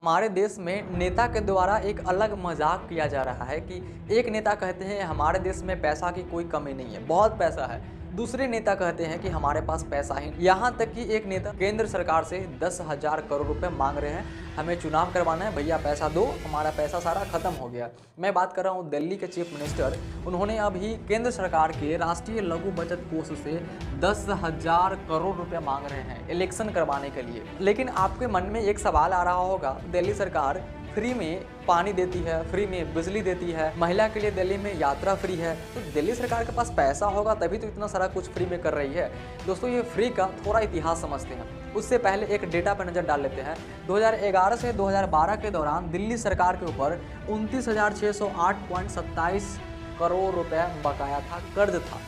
हमारे देश में नेता के द्वारा एक अलग मजाक किया जा रहा है कि एक नेता कहते हैं हमारे देश में पैसा की कोई कमी नहीं है, बहुत पैसा है। दूसरे नेता कहते हैं कि हमारे पास पैसा ही नहीं। यहाँ तक कि एक नेता केंद्र सरकार से 10,000 करोड़ रुपए मांग रहे हैं, हमें चुनाव करवाना है, भैया पैसा दो, हमारा पैसा सारा खत्म हो गया। मैं बात कर रहा हूँ दिल्ली के चीफ मिनिस्टर, उन्होंने अभी केंद्र सरकार के राष्ट्रीय लघु बचत कोष से 10,000 करोड़ रुपए मांग रहे हैं इलेक्शन करवाने के लिए। लेकिन आपके मन में एक सवाल आ रहा होगा, दिल्ली सरकार फ्री में पानी देती है, फ्री में बिजली देती है, महिला के लिए दिल्ली में यात्रा फ्री है, तो दिल्ली सरकार के पास पैसा होगा तभी तो इतना सारा कुछ फ्री में कर रही है। दोस्तों, ये फ्री का थोड़ा इतिहास समझते हैं। उससे पहले एक डेटा पर नज़र डाल लेते हैं। 2011 से 2012 के दौरान दिल्ली सरकार के ऊपर 29,608.27 करोड़ रुपए बकाया था, कर्ज था।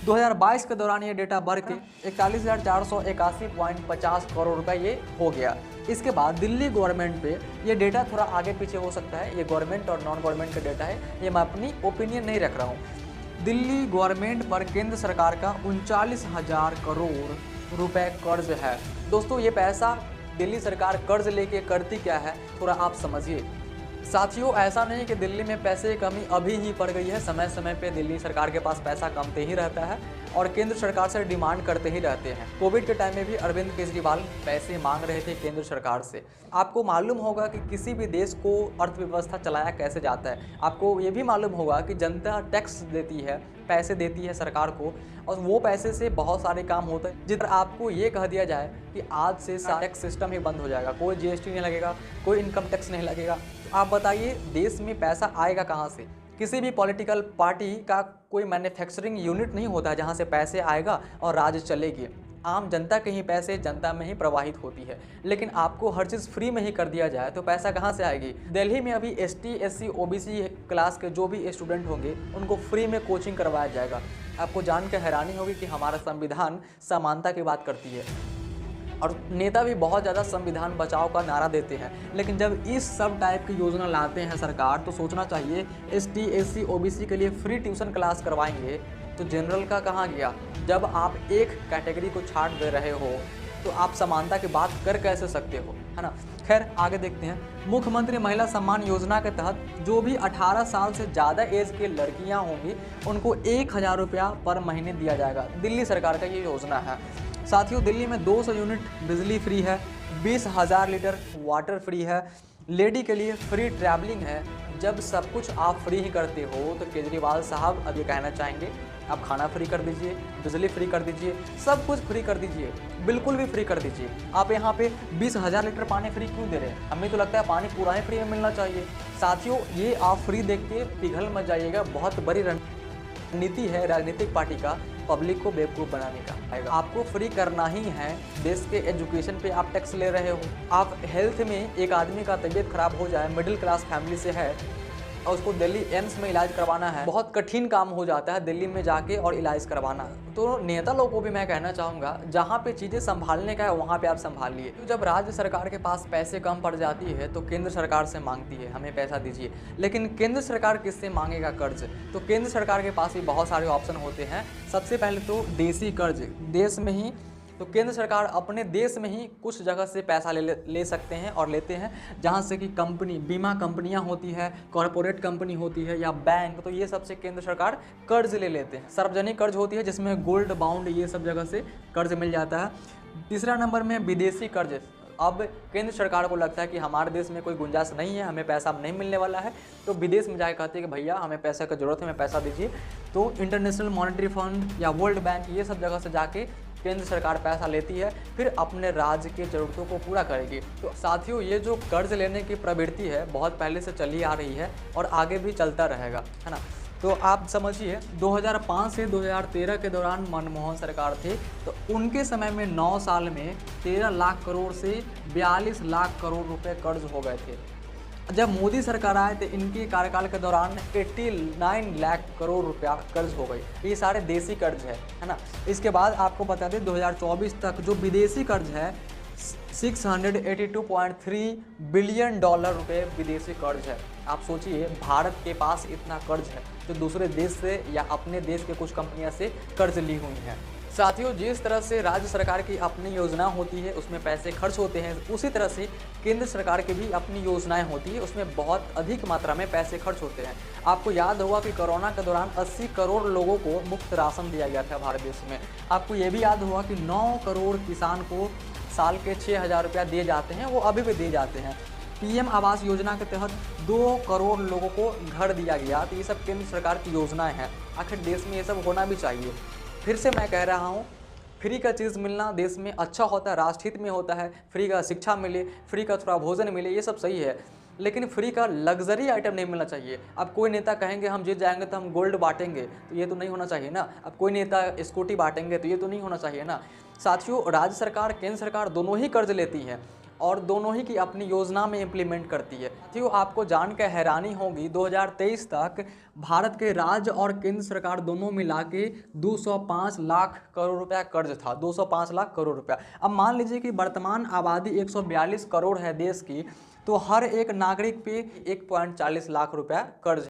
2022 के दौरान ये डेटा बढ़ के 41,481.50 करोड़ रुपए ये हो गया। इसके बाद दिल्ली गवर्नमेंट पे ये डेटा थोड़ा आगे पीछे हो सकता है, ये गवर्नमेंट और नॉन गवर्नमेंट का डेटा है, ये मैं अपनी ओपिनियन नहीं रख रहा हूँ। दिल्ली गवर्नमेंट पर केंद्र सरकार का 39,000 करोड़ रुपए कर्ज है। दोस्तों, ये पैसा दिल्ली सरकार कर्ज लेके करती क्या है, थोड़ा आप समझिए। साथियों, ऐसा नहीं कि दिल्ली में पैसे की कमी अभी ही पड़ गई है, समय समय पे दिल्ली सरकार के पास पैसा कमते ही रहता है और केंद्र सरकार से डिमांड करते ही रहते हैं। कोविड के टाइम में भी अरविंद केजरीवाल पैसे मांग रहे थे केंद्र सरकार से। आपको मालूम होगा कि किसी भी देश को अर्थव्यवस्था चलाया कैसे जाता है। आपको ये भी मालूम होगा कि जनता टैक्स देती है, पैसे देती है सरकार को, और वो पैसे से बहुत सारे काम होते हैं। जिधर आपको ये कह दिया जाए कि आज से सारा टैक्स सिस्टम ही बंद हो जाएगा, कोई जीएसटी नहीं लगेगा, कोई इनकम टैक्स नहीं लगेगा, तो आप बताइए देश में पैसा आएगा कहाँ से। किसी भी पॉलिटिकल पार्टी का कोई मैन्युफैक्चरिंग यूनिट नहीं होता जहाँ से पैसे आएगा और राज चलेगी। आम जनता के ही पैसे जनता में ही प्रवाहित होती है। लेकिन आपको हर चीज़ फ्री में ही कर दिया जाए तो पैसा कहाँ से आएगी। दिल्ली में अभी एसटी, एससी, ओबीसी क्लास के जो भी स्टूडेंट होंगे उनको फ्री में कोचिंग करवाया जाएगा। आपको जान के हैरानी होगी कि हमारा संविधान समानता की बात करती है और नेता भी बहुत ज़्यादा संविधान बचाओ का नारा देते हैं। लेकिन जब इस सब टाइप की योजना लाते हैं सरकार, तो सोचना चाहिए एसटी, एससी, ओबीसी के लिए फ्री ट्यूशन क्लास करवाएंगे तो जनरल का कहाँ गया। जब आप एक कैटेगरी को छाट दे रहे हो तो आप समानता की बात कर कैसे सकते हो, है ना। खैर, आगे देखते हैं। मुख्यमंत्री महिला सम्मान योजना के तहत जो भी 18 साल से ज़्यादा एज की लड़कियां होंगी उनको 1,000 रुपया पर महीने दिया जाएगा। दिल्ली सरकार का ये योजना है। साथियों, दिल्ली में 200 यूनिट बिजली फ्री है, 20,000 लीटर वाटर फ्री है, लेडी के लिए फ्री ट्रैवलिंग है। जब सब कुछ आप फ्री ही करते हो तो केजरीवाल साहब अब ये कहना चाहेंगे आप खाना फ्री कर दीजिए, बिजली फ्री कर दीजिए, सब कुछ फ्री कर दीजिए, बिल्कुल भी फ्री कर दीजिए। आप यहाँ पे 20,000 लीटर पानी फ्री क्यों दे रहे हैं? हमें तो लगता है पानी पूरा ही फ्री में मिलना चाहिए। साथियों, ये आप फ्री देख के पिघल मच जाइएगा। बहुत बड़ी रणनीति है राजनीतिक पार्टी का पब्लिक को बेवकूफ़ बनाने का। आपको फ्री करना ही है। देश के एजुकेशन पे आप टैक्स ले रहे हो। आप हेल्थ में एक आदमी का तबीयत खराब हो जाए, मिडिल क्लास फैमिली से है और उसको दिल्ली एम्स में इलाज करवाना है, बहुत कठिन काम हो जाता है दिल्ली में जाके और इलाज करवाना। तो नेता लोगों को भी मैं कहना चाहूँगा, जहाँ पे चीज़ें संभालने का है वहाँ पे आप संभालिए। तो जब राज्य सरकार के पास पैसे कम पड़ जाती है तो केंद्र सरकार से मांगती है हमें पैसा दीजिए। लेकिन केंद्र सरकार किससे मांगेगा कर्ज? तो केंद्र सरकार के पास भी बहुत सारे ऑप्शन होते हैं। सबसे पहले तो देसी कर्ज, देश में ही तो केंद्र सरकार अपने देश में ही कुछ जगह से पैसा ले सकते हैं और लेते हैं, जहां से कि कंपनी, बीमा कंपनियां होती है, कॉरपोरेट कंपनी होती है या बैंक, तो ये सबसे केंद्र सरकार कर्ज ले लेते हैं। सार्वजनिक कर्ज होती है जिसमें गोल्ड बाउंड ये सब जगह से कर्ज मिल जाता है। तीसरा नंबर में विदेशी कर्ज। अब केंद्र सरकार को लगता है कि हमारे देश में कोई गुंजाइश नहीं है, हमें पैसा नहीं मिलने वाला है, तो विदेश में जाकर कहते हैं कि भैया हमें पैसे की ज़रूरत है, हमें पैसा दीजिए। तो इंटरनेशनल मॉनेटरी फंड या वर्ल्ड बैंक ये सब जगह से जाके केंद्र सरकार पैसा लेती है, फिर अपने राज्य की ज़रूरतों को पूरा करेगी। तो साथियों, ये जो कर्ज लेने की प्रवृत्ति है बहुत पहले से चली आ रही है और आगे भी चलता रहेगा, है ना। तो आप समझिए 2005 से 2013 के दौरान मनमोहन सरकार थे, तो उनके समय में 9 साल में 13 लाख करोड़ से 42 लाख करोड़ रुपए कर्ज हो गए थे। जब मोदी सरकार आए तो इनके कार्यकाल के दौरान 89 लाख करोड़ रुपया कर्ज हो गई। ये सारे देसी कर्ज है ना। इसके बाद आपको बता दें 2024 तक जो विदेशी कर्ज है 682.3 बिलियन डॉलर रुपए विदेशी कर्ज है। आप सोचिए, भारत के पास इतना कर्ज है तो दूसरे देश से या अपने देश के कुछ कंपनियां से कर्ज ली हुई हैं। साथियों, जिस तरह से राज्य सरकार की अपनी योजना होती है उसमें पैसे खर्च होते हैं, उसी तरह से केंद्र सरकार की भी अपनी योजनाएं होती है, उसमें बहुत अधिक मात्रा में पैसे खर्च होते हैं। आपको याद होगा कि कोरोना के दौरान 80 करोड़ लोगों को मुफ्त राशन दिया गया था भारत देश में। आपको ये भी याद होगा कि 9 करोड़ किसान को साल के 6,000 रुपया दिए जाते हैं, वो अभी भी दिए जाते हैं। पीएम आवास योजना के तहत 2 करोड़ लोगों को घर दिया गया। तो ये सब केंद्र सरकार की योजनाएं हैं। आखिर देश में ये सब होना भी चाहिए। फिर से मैं कह रहा हूँ, फ्री का चीज़ मिलना देश में अच्छा होता है, राष्ट्र हित में होता है। फ्री का शिक्षा मिले, फ्री का थोड़ा भोजन मिले, ये सब सही है, लेकिन फ्री का लग्जरी आइटम नहीं मिलना चाहिए। अब कोई नेता कहेंगे हम जीत जाएंगे तो हम गोल्ड बांटेंगे, तो ये तो नहीं होना चाहिए ना। अब कोई नेता स्कूटी बांटेंगे तो ये तो नहीं होना चाहिए ना। साथियों, राज्य सरकार केंद्र सरकार दोनों ही कर्ज लेती है और दोनों ही की अपनी योजना में इम्प्लीमेंट करती है। साथियों, आपको जानकर हैरानी होगी 2023 तक भारत के राज्य और केंद्र सरकार दोनों मिला के 205 लाख करोड़ रुपया कर्ज था। 205 लाख करोड़ रुपया। अब मान लीजिए कि वर्तमान आबादी 142 करोड़ है देश की, तो हर एक नागरिक पे 1.40 लाख रुपया कर्ज